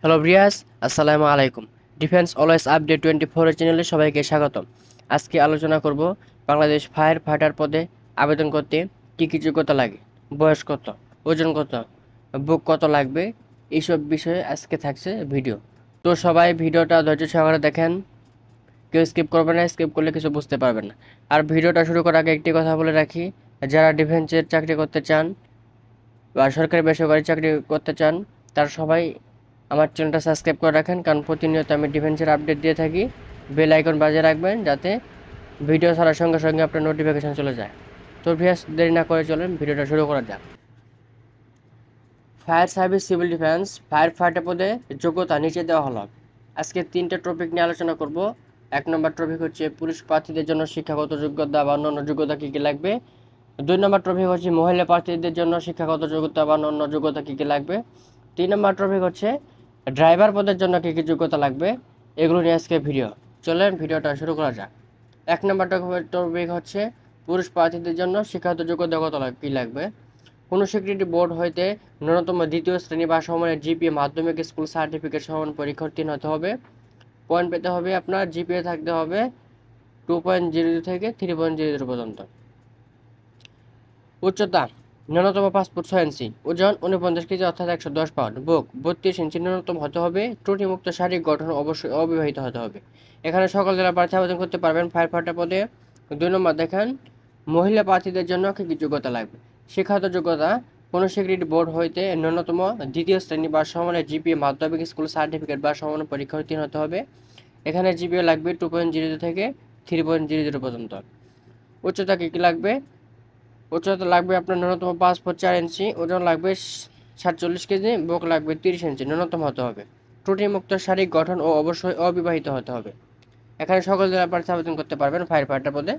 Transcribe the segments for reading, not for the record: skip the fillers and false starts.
Hello ব্রিয়াস, আসসালামু আলাইকুম। Defence always update 24 এর চ্যানেলে সবাইকে স্বাগতম। আজকে আলোচনা করব বাংলাদেশ ফায়ার ফাইটার পদে আবেদন করতে কী কী যোগ্যতা লাগে, বয়স কত, ওজন কত, বুক কত লাগবে, এইসব বিষয়ে আজকে থাকছে ভিডিও। তো সবাই ভিডিওটা ধৈর্য সহকারে দেখেন, কেউ স্কিপ করবে না, স্কিপ করলে কিছু বুঝতে পারবেন না। আর ভিডিওটা শুরু করার আগে একটি কথা বলে রাখি, যারা ডিফেন্সের চাকরি করতে চান বা সরকারি বেসরকারি চাকরি করতে চান তারা সবাই আমার চ্যানেলটা সাবস্ক্রাইব করে রাখেন, কারণ প্রতিনিয়ত আমি ডিফেন্সের আপডেট দিয়ে থাকি। বেল আইকন বাজিয়ে রাখবেন যাতে ভিডিও ছাড়ার সঙ্গে সঙ্গে আপনার নোটিফিকেশান চলে যায়। তো ভিউয়ার্স, দেরি না করে চলেন ভিডিওটা শুরু করা যাক। Fire service civil defence fire fighter পদে যোগ্যতা নিচে দেওয়া হলো। আজকে তিনটে টপিক নিয়ে আলোচনা করব। 1 নম্বর টপিক হচ্ছে পুরুষ প্রার্থীদের জন্য শিক্ষাগত যোগ্যতা বা অন্যান্য যোগ্যতা কী কী লাগবে। 2 নম্বর টপিক হচ্ছে মহিলা প্রার্থীদের জন্য শিক্ষাগত যোগ্যতা বা অন্য যোগ্যতা কী কী লাগবে। 3 নম্বর টপিক হচ্ছে ড্রাইভার পদের জন্য কী কী যোগ্যতা লাগবে। এগুলো নিয়ে আজকে ভিডিও। চলেন ভিডিওটা শুরু করা যাক। 1 নম্বর টপিক হচ্ছে পুরুষ প্রার্থীদের জন্য শিক্ষাগত যোগ্যতা কী লাগবে। কোনো স্বীকৃতি বোর্ড হইতে ন্যূনতম দ্বিতীয় শ্রেণী বা সমানের জিপিএ মাধ্যমিক স্কুল সার্টিফিকেট সমান পরীক্ষা উত্তীর্ণ হতে হবে। পয়েন্ট পেতে হবে, আপনার জিপিএ থাকতে হবে 2.00 থেকে 3.00 পর্যন্ত। উচ্চতা ন্যূনতম 5 ফুট 6 ইঞ্চি, ওজন 49 কেজি অর্থাৎ 110 পাউন্ড, বুক 32 ইঞ্চি ন্যূনতম হতে হবে, ত্রুটিমুক্ত শারীরিক গঠন, অবশ্যই অবিবাহিত হতে হবে। এখানে সকল জেলার প্রার্থী আবেদন করতে পারবেন ফায়ার ফাইটার পদে। 2 নম্বর দেখেন মহিলা প্রার্থীদের জন্য কী কী যোগ্যতা লাগবে। শিক্ষাগত যোগ্যতা কোনো স্বীকৃতি বোর্ড হইতে ন্যূনতম দ্বিতীয় শ্রেণী বা সমানের জিপিএ মাধ্যমিক স্কুল সার্টিফিকেট বা সমান পরীক্ষা উত্তীর্ণ হতে হবে। এখানে জিপিএ লাগবে 2.00 থেকে 3.00 পর্যন্ত। উচ্চতা কী কী লাগবে। উচ্চতা লাগবে আপনার ন্যূনতম 5 ফুট 4 ইঞ্চি, ওজন লাগবে 47 কেজি, বুক লাগবে 30 ইঞ্চি ন্যূনতম হতে হবে, ত্রুটিমুক্ত শারীরিক গঠন ও অবশ্যই অবিবাহিত হতে হবে। এখানে সকল জেলার প্রার্থী আবেদন করতে পারবেন ফায়ার ফাইটার পদে।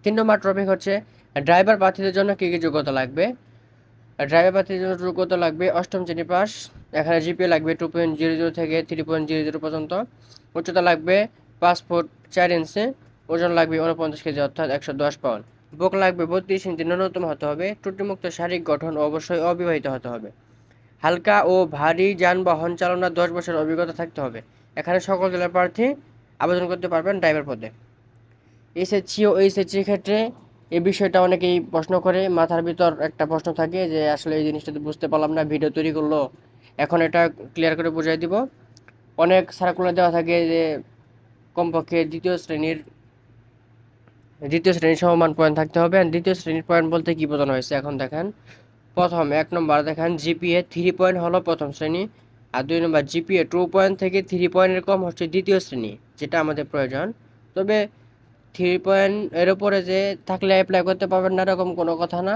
3 নম্বর টপিক হচ্ছে ড্রাইভার প্রার্থীদের জন্য কী কী যোগ্যতা লাগবে। ড্রাইভার প্রার্থীদের জন্য যোগ্যতা লাগবে 8ম শ্রেণী পাস। এখানে জিপিএ লাগবে 2.00 থেকে 3.00 পর্যন্ত। উচ্চতা লাগবে 5 ফুট 4 ইঞ্চি, ওজন লাগবে 49 কেজি অর্থাৎ 110 পাউন্ড, বুক লাগবে 32 ইঞ্চি ন্যূনতম হতে হবে, ত্রুটিমুক্ত শারীরিক গঠন ও অবশ্যই অবিবাহিত হতে হবে। হালকা ও ভারী যানবাহন চালানোর 10 বছরের অভিজ্ঞতা থাকতে হবে। এখানে সকল জেলার প্রার্থী আবেদন করতে পারবেন ড্রাইভার পদে। এসএসসি ও এইচএসসির ক্ষেত্রে এই বিষয়টা অনেকেই প্রশ্ন করে, মাথার ভিতর একটা প্রশ্ন থাকে যে আসলে এই জিনিসটা তো বুঝতে পারলাম না, ভিডিও তৈরি করলো। এখন এটা ক্লিয়ার করে বুঝাই দিব। অনেক সার্কুলার দেওয়া থাকে যে কমপক্ষে দ্বিতীয় শ্রেণীর সমমান পয়েন্ট থাকতে হবে। আর দ্বিতীয় শ্রেণীর পয়েন্ট বলতে কি বোঝানো হয়েছে এখন দেখেন। প্রথম 1 নম্বর দেখেন জিপিএ 3 পয়েন্ট হলো প্রথম শ্রেণী, আর 2 নম্বর জিপিএ 2 পয়েন্ট থেকে 3 পয়েন্টের কম হচ্ছে দ্বিতীয় শ্রেণী, যেটা আমাদের প্রয়োজন। তবে 3 পয়েন্ট এর উপরে যে থাকলে অ্যাপ্লাই করতে পারবেন না এরকম কোনো কথা না।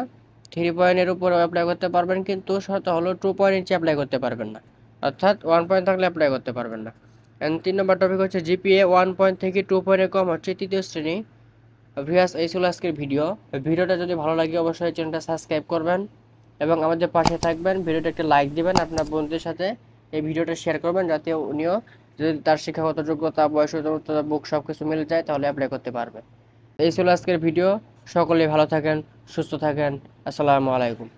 3 পয়েন্টের উপরে অ্যাপ্লাই করতে পারবেন, কিন্তু শর্ত হলো 2 পয়েন্ট নিচে অ্যাপ্লাই করতে পারবেন না, অর্থাৎ 1 পয়েন্ট থাকলে অ্যাপ্লাই করতে পারবেন না। অ্যান্ড 3 নম্বর টপিক হচ্ছে জিপিএ 1 পয়েন্ট থেকে 2 পয়েন্টের কম হচ্ছে তৃতীয় শ্রেণী। ভিউয়ার্স, এই ছিল আজকের ভিডিওটা যদি ভালো লাগে অবশ্যই চ্যানেলটা সাবস্ক্রাইব করবেন এবং আমাদের পাশে থাকবেন। ভিডিওটা একটা লাইক দিবেন, আপনার বন্ধুদের সাথে এই ভিডিওটা শেয়ার করবেন যাতে উনিও, যদি তার শিক্ষাগত যোগ্যতা, বয়স, বুক সব কিছু মিলে যায় তাহলে অ্যাপ্লাই করতে পারবে। এই ছিল আজকের ভিডিও। সকলেই ভালো থাকেন, সুস্থ থাকেন। আসসালামু আলাইকুম।